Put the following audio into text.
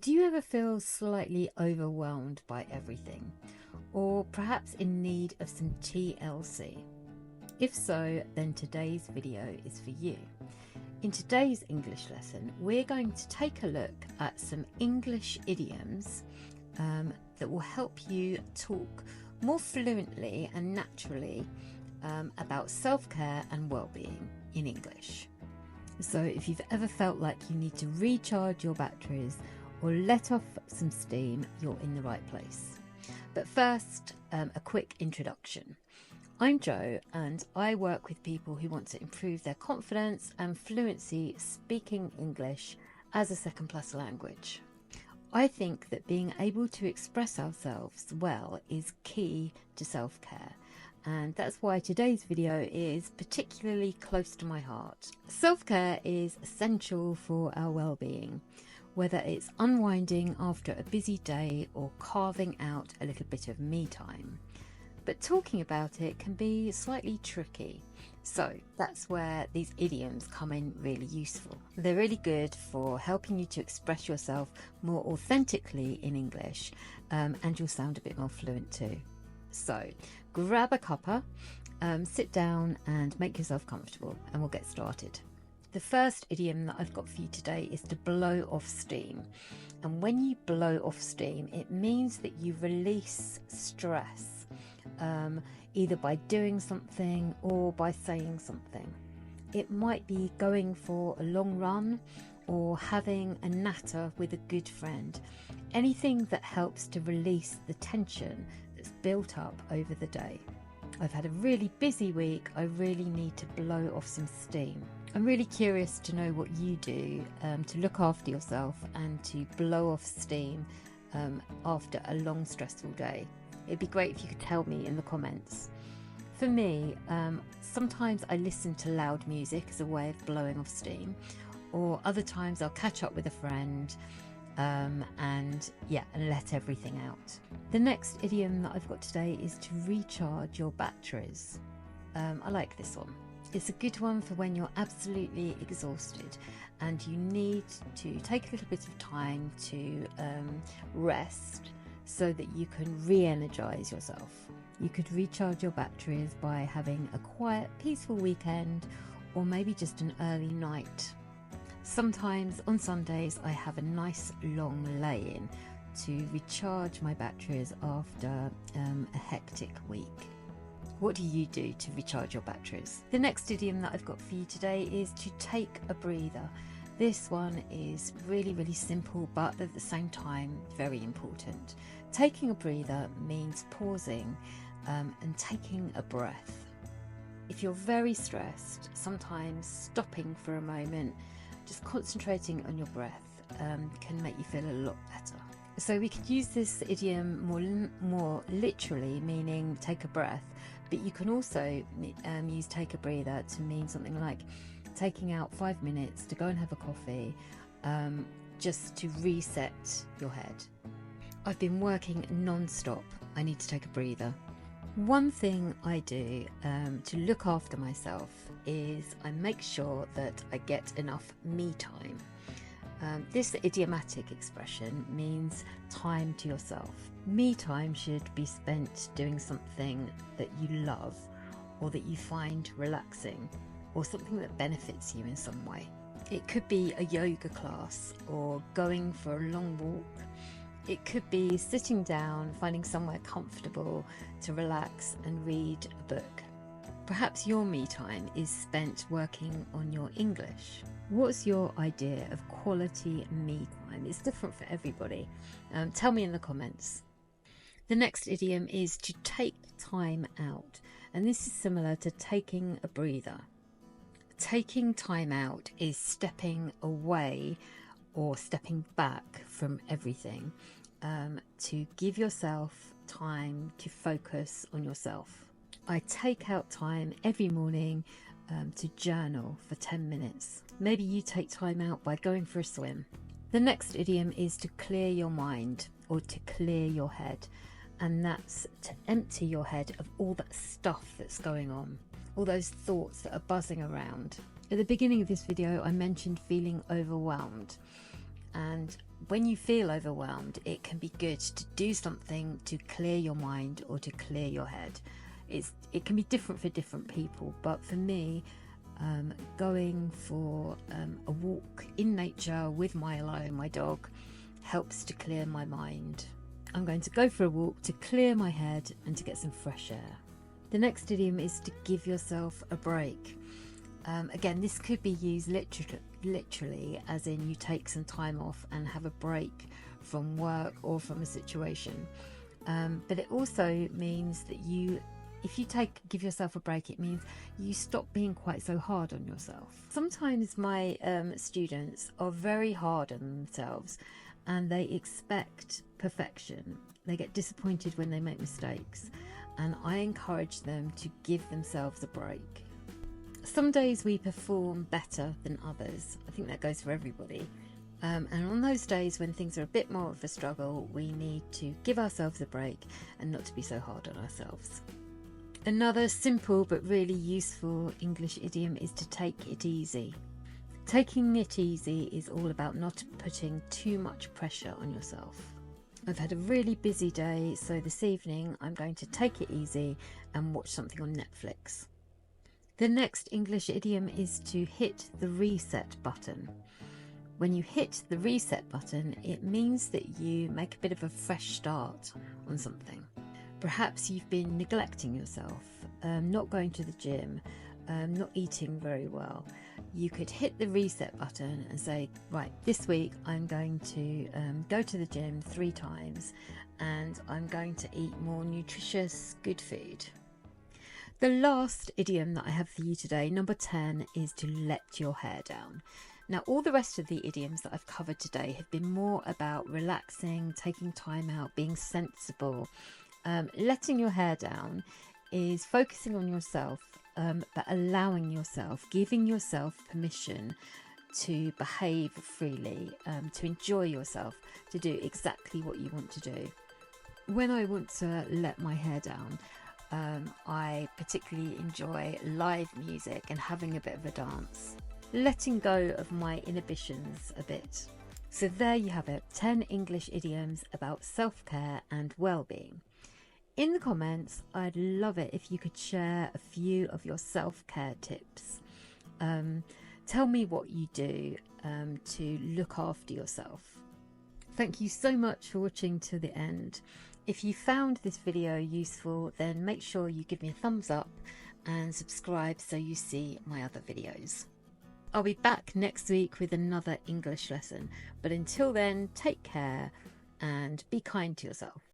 Do you ever feel slightly overwhelmed by everything, or perhaps in need of some TLC? If so, then today's video is for you. In today's English lesson, we're going to take a look at some English idioms that will help you talk more fluently and naturally about self-care and well-being in English. So if you've ever felt like you need to recharge your batteries or let off some steam, you're in the right place. But first, a quick introduction. I'm Jo, and I work with people who want to improve their confidence and fluency speaking English as a second plus language. I think that being able to express ourselves well is key to self-care, and that's why today's video is particularly close to my heart. Self-care is essential for our well-being, whether it's unwinding after a busy day or carving out a little bit of me time. But talking about it can be slightly tricky, so that's where these idioms come in really useful. They're really good for helping you to express yourself more authentically in English, and you'll sound a bit more fluent too. So grab a cuppa, sit down and make yourself comfortable, and we'll get started. The first idiom that I've got for you today is to blow off steam. And when you blow off steam, it means that you release stress, either by doing something or by saying something. It might be going for a long run or having a natter with a good friend. Anything that helps to release the tension that's built up over the day. I've had a really busy week. I really need to blow off some steam. I'm really curious to know what you do to look after yourself and to blow off steam after a long stressful day. It'd be great if you could tell me in the comments. For me, sometimes I listen to loud music as a way of blowing off steam, or other times I'll catch up with a friend and let everything out. The next idiom that I've got today is to recharge your batteries. I like this one. It's a good one for when you're absolutely exhausted and you need to take a little bit of time to rest so that you can re-energize yourself. You could recharge your batteries by having a quiet, peaceful weekend, or maybe just an early night. Sometimes on Sundays I have a nice long lay-in to recharge my batteries after a hectic week. What do you do to recharge your batteries? The next idiom that I've got for you today is to take a breather. This one is really, really simple, but at the same time, very important. Taking a breather means pausing and taking a breath. If you're very stressed, sometimes stopping for a moment, just concentrating on your breath can make you feel a lot better. So we could use this idiom more literally, meaning take a breath, but you can also use take a breather to mean something like taking out 5 minutes to go and have a coffee, just to reset your head. I've been working non-stop. I need to take a breather. One thing I do to look after myself is I make sure that I get enough me time. This idiomatic expression means time to yourself. Me time should be spent doing something that you love or that you find relaxing or something that benefits you in some way. It could be a yoga class or going for a long walk. It could be sitting down, finding somewhere comfortable to relax and read a book. Perhaps your me time is spent working on your English. What's your idea of quality me time? It's different for everybody. Tell me in the comments. The next idiom is to take time out, and this is similar to taking a breather. Taking time out is stepping away or stepping back from everything to give yourself time to focus on yourself. I take out time every morning to journal for 10 minutes. Maybe you take time out by going for a swim. The next idiom is to clear your mind or to clear your head, and that's to empty your head of all that stuff that's going on, all those thoughts that are buzzing around. At the beginning of this video I mentioned feeling overwhelmed. And when you feel overwhelmed, it can be good to do something to clear your mind or to clear your head. It can be different for different people, but for me, going for a walk in nature with Milo, my dog, helps to clear my mind. I'm going to go for a walk to clear my head and to get some fresh air. The next idiom is to give yourself a break. Again, this could be used literally, as in you take some time off and have a break from work or from a situation. But it also means that if you give yourself a break, it means you stop being quite so hard on yourself. Sometimes my students are very hard on themselves and they expect perfection. They get disappointed when they make mistakes, and I encourage them to give themselves a break. Some days we perform better than others. I think that goes for everybody. And on those days when things are a bit more of a struggle, we need to give ourselves a break and not to be so hard on ourselves. Another simple but really useful English idiom is to take it easy. Taking it easy is all about not putting too much pressure on yourself. I've had a really busy day, so this evening I'm going to take it easy and watch something on Netflix. The next English idiom is to hit the reset button. When you hit the reset button, it means that you make a bit of a fresh start on something. Perhaps you've been neglecting yourself, not going to the gym, not eating very well. You could hit the reset button and say, right, this week I'm going to go to the gym 3 times and I'm going to eat more nutritious, good food. The last idiom that I have for you today, number 10, is to let your hair down. Now, all the rest of the idioms that I've covered today have been more about relaxing, taking time out, being sensible. Letting your hair down is focusing on yourself, but allowing yourself, giving yourself permission to behave freely, to enjoy yourself, to do exactly what you want to do. When I want to let my hair down, I particularly enjoy live music and having a bit of a dance, letting go of my inhibitions a bit. So there you have it, 10 English idioms about self-care and well-being. In the comments, I'd love it if you could share a few of your self-care tips. Tell me what you do to look after yourself. Thank you so much for watching to the end. If you found this video useful, then make sure you give me a thumbs up and subscribe so you see my other videos. I'll be back next week with another English lesson, but until then, take care and be kind to yourself.